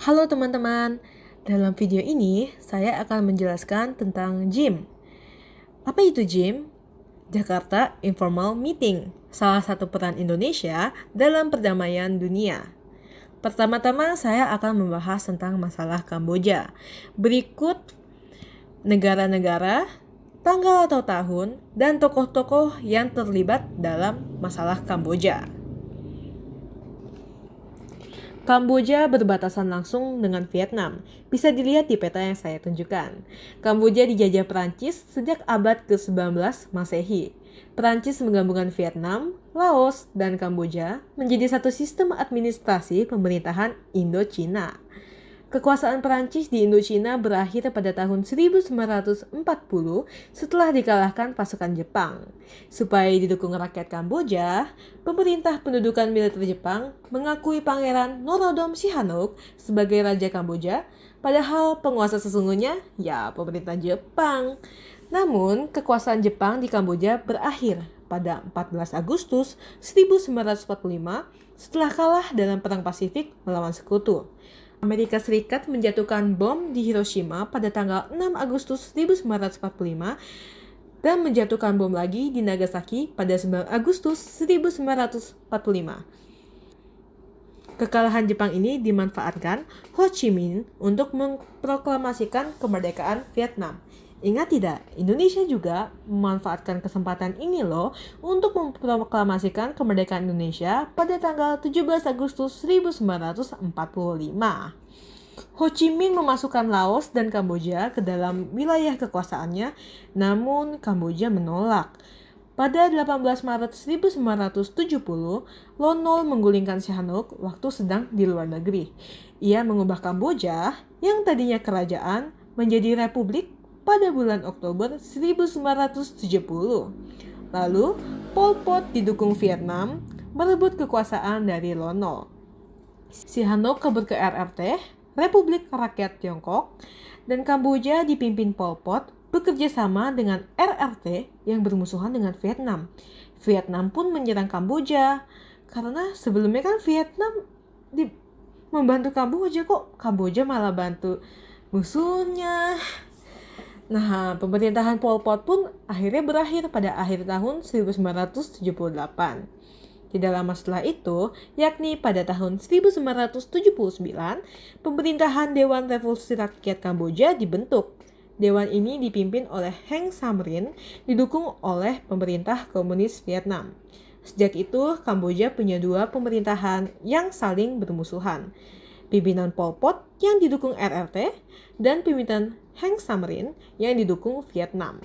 Halo teman-teman, dalam video ini saya akan menjelaskan tentang JIM. Apa itu JIM? Jakarta Informal Meeting, salah satu peran Indonesia dalam perdamaian dunia. Pertama-tama saya akan membahas tentang masalah Kamboja. Berikut negara-negara, tanggal atau tahun, dan tokoh-tokoh yang terlibat dalam masalah Kamboja. Kamboja berbatasan langsung dengan Vietnam. Bisa dilihat di peta yang saya tunjukkan. Kamboja dijajah Perancis sejak abad ke-19 Masehi. Perancis menggabungkan Vietnam, Laos, dan Kamboja menjadi satu sistem administrasi pemerintahan Indo-Cina. Kekuasaan Perancis di Indochina berakhir pada tahun 1940 setelah dikalahkan pasukan Jepang. Supaya didukung rakyat Kamboja, pemerintah pendudukan militer Jepang mengakui Pangeran Norodom Sihanouk sebagai Raja Kamboja, padahal penguasa sesungguhnya ya pemerintah Jepang. Namun, kekuasaan Jepang di Kamboja berakhir pada 14 Agustus 1945 setelah kalah dalam Perang Pasifik melawan Sekutu. Amerika Serikat menjatuhkan bom di Hiroshima pada tanggal 6 Agustus 1945 dan menjatuhkan bom lagi di Nagasaki pada 9 Agustus 1945. Kekalahan Jepang ini dimanfaatkan Ho Chi Minh untuk memproklamasikan kemerdekaan Vietnam. Ingat tidak, Indonesia juga memanfaatkan kesempatan ini loh untuk memproklamasikan kemerdekaan Indonesia pada tanggal 17 Agustus 1945. Ho Chi Minh memasukkan Laos dan Kamboja ke dalam wilayah kekuasaannya, namun Kamboja menolak. Pada 18 Maret 1970, Lon Nol menggulingkan Sihanouk waktu sedang di luar negeri. Ia mengubah Kamboja yang tadinya kerajaan menjadi republik pada bulan Oktober 1970. Lalu, Pol Pot didukung Vietnam merebut kekuasaan dari Lon Nol. Sihanouk kabur ke RRT, Republik Rakyat Tiongkok, dan Kamboja dipimpin Pol Pot bekerja sama dengan RRT yang bermusuhan dengan Vietnam. Vietnam pun menyerang Kamboja, karena sebelumnya kan Vietnam membantu Kamboja, kok Kamboja malah bantu musuhnya. Nah, pemerintahan Pol Pot pun akhirnya berakhir pada akhir tahun 1978. Tidak lama setelah itu, yakni pada tahun 1979, pemerintahan Dewan Revolusi Rakyat Kamboja dibentuk. Dewan ini dipimpin oleh Heng Samrin, didukung oleh pemerintah komunis Vietnam. Sejak itu, Kamboja punya dua pemerintahan yang saling bermusuhan. Pimpinan Pol Pot yang didukung RRT dan pimpinan Heng Samrin yang didukung Vietnam.